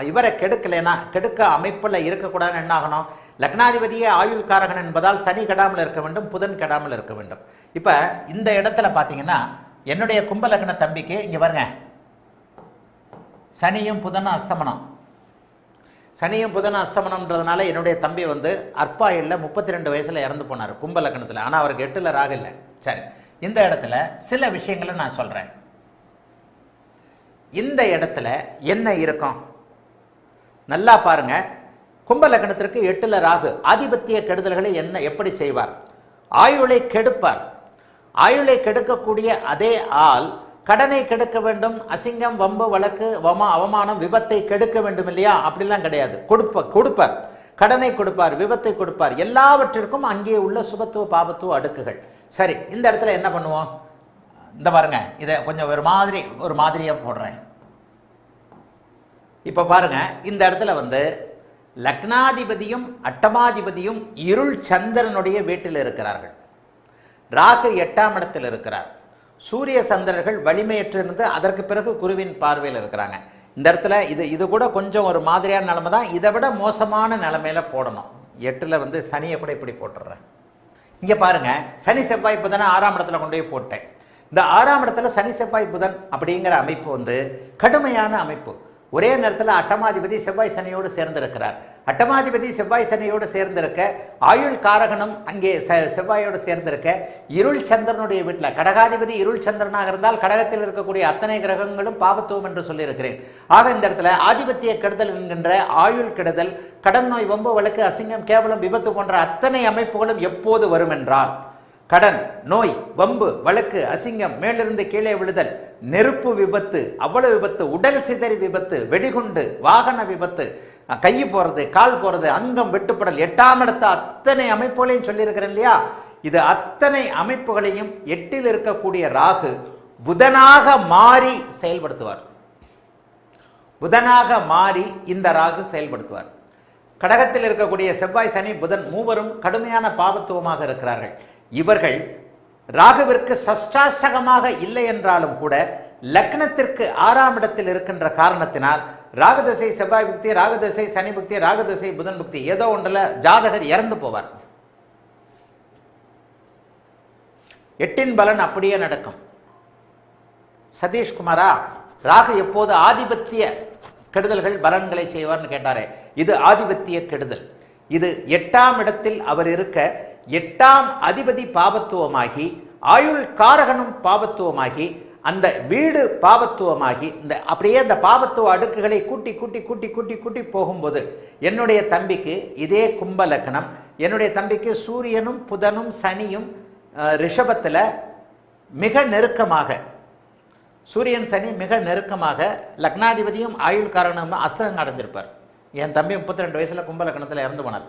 A: இவரை கெடுக்கலைன்னா, கெடுக்க அமைப்பில் இருக்கக்கூடாதுன்னு என்ன ஆகணும்? லக்னாதிபதியே ஆயுள் காரகன் என்பதால் சனி கெடாமல் இருக்க வேண்டும், புதன் கெடாமல் இருக்க வேண்டும். இப்போ இந்த இடத்துல பார்த்தீங்கன்னா என்னுடைய கும்ப லக்ன தம்பிக்கு இங்கே பாருங்க, சனியும் புதனும் அஸ்தமனம். சனியும் புதனும் அஸ்தமனம்ன்றதுனால என்னுடைய தம்பி அற்பாயில் 32 வயசில் இறந்து போனார் கும்ப லக்னத்தில். ஆனால் அவருக்கு 8ல் ராகு இல்லை. சரி, இந்த இடத்துல சில விஷயங்களை நான் சொல்கிறேன். இந்த இடத்துல என்ன இருக்கும் நல்லா பாருங்க. கும்ப லக்னத்திற்கு 8ல் ராகு ஆதிபத்திய கெடுதல்களை எப்படி செய்வார்? ஆயுளை கெடுப்பார். ஆயுளை கெடுக்கக்கூடிய அதே ஆள் கடனை கெடுக்க வேண்டும், அசிங்கம், வம்பு, வழக்கு, அவமானம், விபத்தை கெடுக்க வேண்டும் இல்லையா? அப்படிலாம் கிடையாது. கொடுப்பார், கடனை கொடுப்பார், விபத்தை கொடுப்பார். எல்லாவற்றிற்கும் அங்கே உள்ள சுபத்துவ பாபத்துவ அடுக்குகள். சரி, இந்த இடத்துல என்ன பண்ணுவோம்? இந்த பாருங்க, இதை கொஞ்சம் ஒரு மாதிரியாக போடுறேன். இப்போ பாருங்க, இந்த இடத்துல லக்னாதிபதியும் அட்டமாதிபதியும் இருள் சந்திரனுடைய வீட்டில் இருக்கிறார்கள். ராகு 8ஆம் இடத்தில் இருக்கிறார். சூரிய சந்திரர்கள் வலிமையற்றிருந்து அதற்கு பிறகு குருவின் பார்வையில் இருக்கிறாங்க. இந்த இடத்துல இது கூட கொஞ்சம் ஒரு மாதிரியான நிலைமை தான். இதை விட மோசமான நிலைமையில போடணும். 8ல் சனியை கூட இப்படி போட்டுடுறேன். இங்கே பாருங்க, சனி செவ்வாய் புதனை 6ஆம் இடத்துல கொண்டு போய் போட்டேன். இந்த 6ஆம் இடத்துல சனி செவ்வாய் புதன் அப்படிங்கிற அமைப்பு கடுமையான அமைப்பு. ஒரே நேரத்தில் அட்டமாதிபதி செவ்வாய் சனியோடு சேர்ந்திருக்கிறார். அட்டமாதிபதி செவ்வாய் சனியோடு சேர்ந்திருக்க, ஆயுள் காரகனும் அங்கே செவ்வாயோடு சேர்ந்திருக்க, இருள் சந்திரனுடைய வீட்டில் கடகாதிபதி இருள் சந்திரனாக இருந்தால் கடகத்தில் இருக்கக்கூடிய அத்தனை கிரகங்களும் பாபத்துவம் என்று சொல்லியிருக்கிறேன். ஆக இந்த இடத்துல ஆதிபத்திய கெடுதல் என்கின்ற ஆயுள் கெடுதல், கடன் நோய், வம்பு, வழக்கு, அசிங்கம், கேவலம், விபத்து போன்ற அத்தனை அமைப்புகளும் எப்போது வரும் என்றால், கடன், நோய், வம்பு, வழக்கு, அசிங்கம், மேலிருந்து கீழே விழுதல், நெருப்பு விபத்து, அவ்வளவு விபத்து, உடல் சிதறி விபத்து, வெடிகுண்டு, வாகன விபத்து, கை போறது, கால் போறது, அங்கம் வெட்டுப்படல், 8ஆம் இடத்த அத்தனை அமைப்புகளையும் சொல்லியிருக்கிறேன் இல்லையா? இது அத்தனை அமைப்புகளையும் 8ல் இருக்கக்கூடிய ராகு புதனாக மாறி செயல்படுத்துவார். புதனாக மாறி இந்த ராகு செயல்படுத்துவார். கடகத்தில் இருக்கக்கூடிய செவ்வாய், சனி, புதன் மூவரும் கடுமையான பாபத்துவமாக இருக்கிறார்கள். இவர்கள் ராகுவிற்கு சஷ்டாஷ்டகமாக இல்லை என்றாலும் கூட லக்னத்திற்கு 6ஆம் இடத்தில் இருக்கின்ற காரணத்தினால் ராகுதசை செவ்வாய் புக்தி, ராகுதசை சனி புக்தி, ராகுதசை புதன் புக்தி, ஏதோ ஒன்றில் ஜாதகர் இறந்து போவார். 8இன் பலன் அப்படியே நடக்கும். சதீஷ்குமாரா, ராகு எப்போது ஆதிபத்திய கெடுதல்கள் பலன்களை செய்வார்னு கேட்டாரே, இது ஆதிபத்திய கெடுதல். இது 8ஆம் இடத்தில் அவர் இருக்க, 8ஆம் அதிபதி பாபத்துவமாகி, ஆயுள் காரகனும் பாபத்துவமாகி, அந்த வீடு பாவத்துவமாகி இந்த அப்படியே அந்த பாவத்துவ அடுக்குகளை கூட்டி கூட்டி கூட்டி கூட்டி கூட்டி போகும்போது என்னுடைய தம்பிக்கு இதே கும்ப லக்னம், என்னுடைய தம்பிக்கு சூரியனும் புதனும் சனியும் ரிஷபத்தில் மிக நெருக்கமாக, சூரியன் சனி மிக நெருக்கமாக, லக்னாதிபதியும் ஆயுள் காரணமாக அஸ்தகம் அடைஞ்சிருப்பார். என் தம்பி 32 வயசில் கும்ப லக்னத்தில் இறந்து போனார்.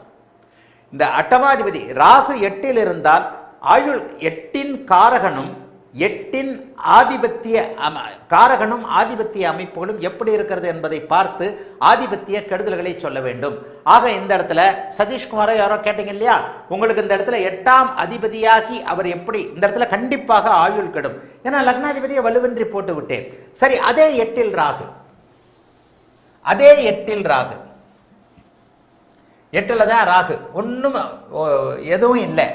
A: இந்த அட்டமாதிபதி ராகு 8இல் இருந்தால் ஆயுள் 8இன் காரகனும் 8இன் ஆதிபத்திய காரகனும் ஆதிபத்திய அமைப்புகளும் எப்படி இருக்கிறது என்பதை பார்த்து ஆதிபத்திய கெடுதல்களை சொல்ல வேண்டும். ஆக இந்த இடத்துல சதீஷ்குமாரை யாரோ கேட்டீங்க இல்லையா, உங்களுக்கு இந்த இடத்துல 8ஆம் அதிபதியாகி அவர் எப்படி இந்த இடத்துல கண்டிப்பாக ஆயுள் கெடும். ஏன்னா லக்னாதிபதியை வலுவின்றி போட்டு விட்டேன். சரி, அதே 8இல் ராகு, அதே 8இல் ராகு, 8இல் தான் ராகு, ஒன்றும் எதுவும் இல்லை.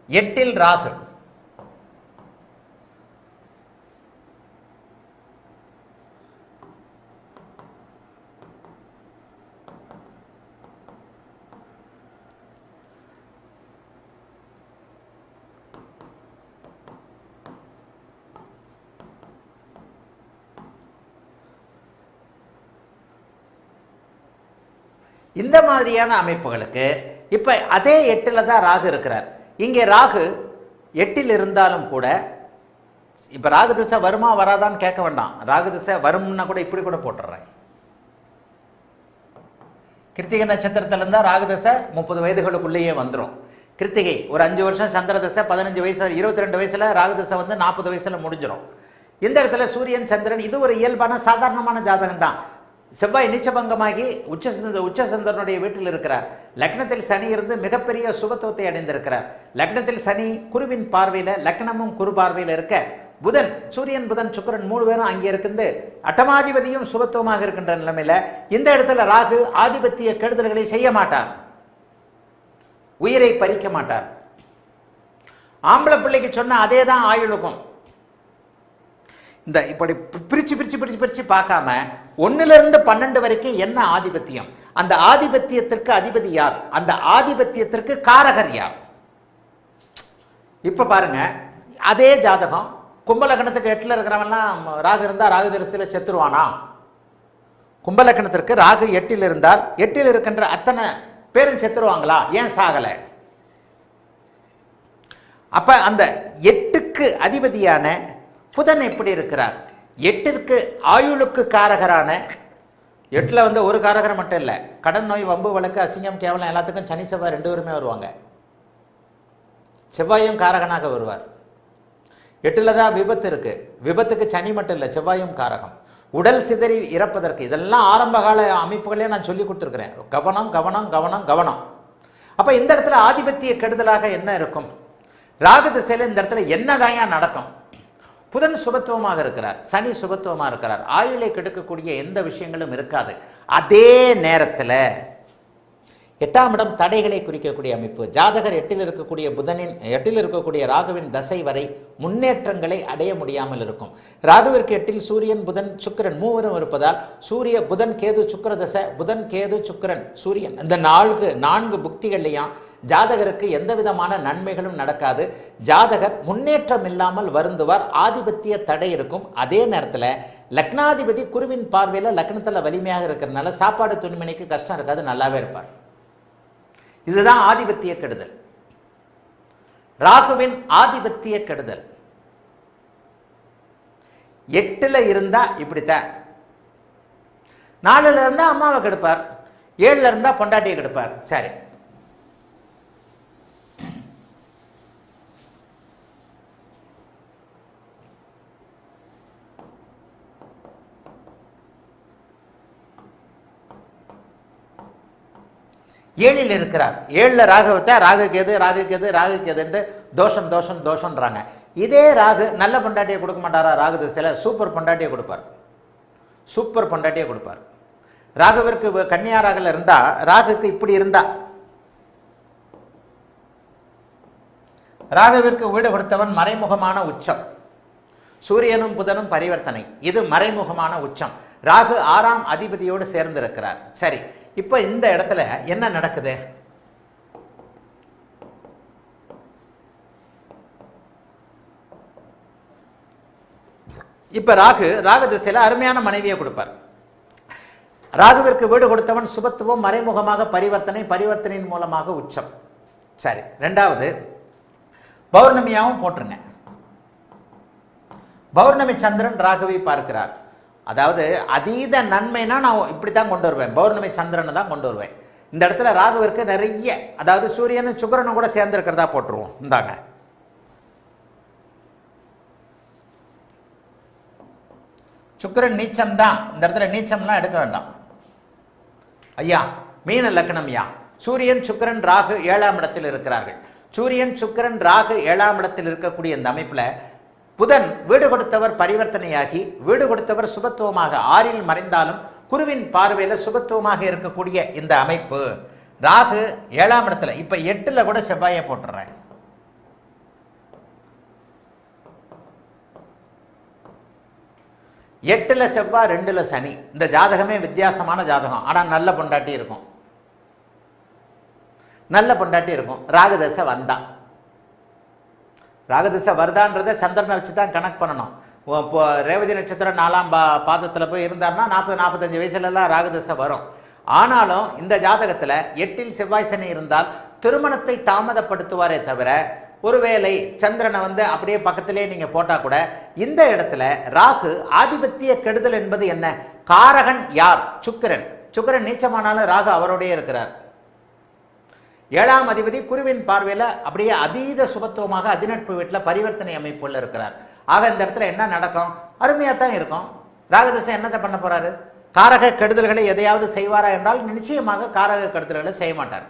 A: எட்டில் ராகு, இந்த மாதிரியான அமைப்புகளுக்கு இப்ப அதே 8இல் தான் ராகு இருக்கிறார். இங்கே ராகு 8இல் இருந்தாலும் கூட இப்போ ராகு திசை வருமா வராதான்னு கேட்க வேண்டாம். ராகு திசை வரும்னா கூட இப்படி கூட போட்டுடுறேன். கிருத்திகை நட்சத்திரத்தில் இருந்தால் ராகு திசை 30 வயதுகளுக்குள்ளேயே வந்துடும். கிருத்திகை ஒரு 5 வருஷம், சந்திர திசை 15 வயசு, 22 வயசில் ராகு திசை வந்து 40 வயசில் முடிஞ்சிடும். இந்த இடத்துல சூரியன் சந்திரன் இது ஒரு இயல்பான சாதாரணமான ஜாதகம் தான். செவ்வாய் நீச்சபங்கமாகி உச்சசந்திரனுடைய வீட்டில் இருக்கிறார். லக்னத்தில் சனி இருந்து மிகப்பெரிய சுபத்துவத்தை அடைந்திருக்கிறார். லக்னத்தில் சனி குருவின் பார்வையில், லக்னமும் குரு பார்வையில் இருக்க, புதன் சூரியன் புதன் சுக்கிரன் 3 பேரும் அங்கே இருக்குது. அட்டமாதிபதியும் சுபத்துவமாக இருக்கின்ற நிலைமையில இந்த இடத்துல ராகு ஆதிபத்திய கெடுதல்களை செய்ய மாட்டார், உயிரை பறிக்க மாட்டார். ஆம்பளை பிள்ளைக்கு சொன்ன அதே தான் ஆயுளுக்கும். இந்த இப்படி பிரிச்சு பிரிச்சு பிரிச்சு பிரிச்சு பார்க்காம 1லிருந்து 12 வரைக்கும் என்ன ஆதிபத்தியம், அந்த ஆதிபத்தியத்திற்கு அதிபதி யார், அந்த ஆதிபத்தியத்திற்கு காரகர் யார். இப்ப பாருங்க, அதே ஜாதகம் கும்பலக்கணத்துக்கு 8ல் இருக்கிறவன்லாம் ராகு இருந்தா ராகு தரிசில செத்துருவானா? கும்பலக்கணத்திற்கு ராகு 8இல் இருந்தால் 8இல் இருக்கின்ற அத்தனை பேரும் செத்துருவாங்களா? ஏன் சாகல? அப்ப அந்த 8க்கு அதிபதியான புதன் எப்படி இருக்கிறார்? 8ற்கு ஆயுளுக்கு காரகரான, 8ல் வந்து ஒரு காரகர் மட்டும் இல்லை, கடன் நோய் வம்பு வழக்கு அசிங்கம் கேவலம் எல்லாத்துக்கும் சனி செவ்வாய் 2 பேருமே வருவாங்க. செவ்வாயும் காரகனாக வருவார். 8ல் தான் விபத்து இருக்கு. விபத்துக்கு சனி மட்டும் இல்லை, செவ்வாயும் காரகம். உடல் சிதறி இறப்பதற்கு இதெல்லாம் ஆரம்ப கால அமைப்புகளே நான் சொல்லி கொடுத்துருக்கிறேன். கவனம் கவனம் கவனம் கவனம். அப்ப இந்த இடத்துல ஆதிபத்திய கெடுதலாக என்ன இருக்கும்? ராகு திசையில இந்த இடத்துல என்னதான் நடக்கும்? புதன் சுபத்துவமாக இருக்கிறார், சனி சுபத்துவமாக இருக்கிறார், ஆயுளை கெடுக்கக்கூடிய எந்த விஷயங்களும் இருக்காது. அதே நேரத்தில் 8ஆம் இடம் தடைகளை குறிக்கக்கூடிய அமைப்பு. ஜாதகர் 8இல் இருக்கக்கூடிய புதனின் 8இல் இருக்கக்கூடிய ராகுவின் தசை வரை முன்னேற்றங்களை அடைய முடியாமல் இருக்கும். ராகுவிற்கு 8இல் சூரியன் புதன் சுக்கிரன் 3 இருப்பதால் சூரிய புதன் கேது சுக்கிர தசை, புதன் கேது சுக்கிரன் சூரியன் இந்த 4 புக்திகள்லையும் ஜாதகருக்கு எந்த விதமான நன்மைகளும் நடக்காது. ஜாதகர் முன்னேற்றம் இல்லாமல் வருந்துவார், ஆதிபத்திய தடை இருக்கும். அதே நேரத்தில் லக்னாதிபதி குருவின் பார்வையில் லக்னத்தில் வலிமையாக இருக்கிறதுனால சாப்பாடு துணிமணிக்கு கஷ்டம் இருக்காது, நல்லாவே இருப்பார். இதுதான் ஆதிபத்திய கெடுதல், ராகுவின் ஆதிபத்திய கெடுதல். 8ல் இருந்தா இப்படித்தான், 4ல் இருந்தா அம்மாவை கெடுப்பார், 7ல் இருந்தா பொண்டாட்டியை கெடுப்பார். சரி, ஏழில் இருக்கிறார். 7ல் ராகுவத்தை ராகு கேது ராகு கேது ராகு கேதுன்ட்டு தோஷம் தோஷம் தோஷம்ன்றாங்க. இதே ராகு நல்ல பொண்டாட்டியை கொடுக்க மாட்டாரா? ராகு திசையில் சூப்பர் பொண்டாட்டியை கொடுப்பார், சூப்பர் பொண்டாட்டியை கொடுப்பார். ராகுவிற்கு கன்னியா ராகுல இருந்தா, ராகுக்கு இப்படி இருந்தா, ராகுவிற்கு வீடு கொடுத்தவன் மறைமுகமான உச்சம், சூரியனும் புதனும் பரிவர்த்தனை, இது மறைமுகமான உச்சம். ராகு 6ஆம் அதிபதியோடு சேர்ந்திருக்கிறார். சரி, இப்போ இந்த இடத்துல என்ன நடக்குது? இப்ப ராகு திசையில அருமையான மனைவியை கொடுப்பார். ராகுவிற்கு வீடு கொடுத்தவன் சுபத்துவம், மறைமுகமாக பரிவர்த்தனையின் மூலமாக உச்சம். சரி, ரெண்டாவது பௌர்ணமியாவும் போட்டுருங்க. பௌர்ணமி சந்திரன் ராகுவை பார்க்கிறார். அதாவது அதீத நன்மைனா நான் இப்படி தான் கொண்டு வருவேன், பௌர்ணமி சந்திரனை தான் கொண்டு வருவேன். இந்த இடத்துல ராகுவிற்கு நிறைய, அதாவது சூரியனும் சுக்கிரனும் கூட சேர்ந்து இருக்கிறதா போட்டுருவோம். இந்தாங்க, சுக்கிரன் நீச்சம் தான், இந்த இடத்துல நீச்சம்லாம் எடுக்க வேண்டாம் ஐயா. மீன லக்னம் ஐயா, சூரியன் சுக்கிரன் ராகு 7ஆம் இடத்தில் இருக்கிறார்கள். சூரியன் சுக்கிரன் ராகு 7ஆம் இடத்தில் இருக்கக்கூடிய இந்த அமைப்பில் புதன் வீடு கொடுத்தவர் பரிவர்த்தனையாகி, வீடு கொடுத்தவர் சுபத்துவமாக 6இல் மறைந்தாலும் குருவின் பார்வையில் சுபத்துவமாக இருக்கக்கூடிய இந்த அமைப்பு. ராகு 7ஆம் இடத்துல, இப்ப 8ல் கூட செவ்வாயை போட்டுறேன். எட்டுல செவ்வாய், 2ல் சனி. இந்த ஜாதகமே வித்தியாசமான ஜாதகம். ஆனால் நல்ல பொண்டாட்டி இருக்கும், நல்ல பொண்டாட்டி இருக்கும். ராகுதசை வந்தா, ராகுதசை வருதான்றதை சந்திரனை வச்சு தான் கணக்கு பண்ணணும். இப்போ ரேவதி நட்சத்திரம் 4ஆம் பாதத்தில் போய் இருந்தார்னா 40-45 வயசுலலாம் ராகுதசை வரும். ஆனாலும் இந்த ஜாதகத்தில் 8இல் செவ்வாய் சனி இருந்தால் திருமணத்தை தாமதப்படுத்துவாரே தவிர, ஒருவேளை சந்திரனை அப்படியே பக்கத்திலே நீங்க போட்டா கூட இந்த இடத்துல ராகு ஆதிபத்திய கெடுதல் என்பது என்ன? காரகன் யார்? சுக்கிரன். சுக்கிரன் நீச்சமானாலும் ராகு அவரோடய இருக்கிறார். 7ஆம் அதிபதி குருவின் பார்வையில் அப்படியே அதீத சுபத்துவமாக அதிநட்பு வீட்டில் பரிவர்த்தனை அமைப்புள்ள இருக்கிறார். ஆக இந்த இடத்துல என்ன நடக்கும்? அருமையாக தான் இருக்கும். ராகுதசை என்னத்தை பண்ண போறாரு? காரக கெடுதல்களை எதையாவது செய்வாரா என்றால் நிச்சயமாக காரக கெடுதல்களை செய்ய மாட்டார்.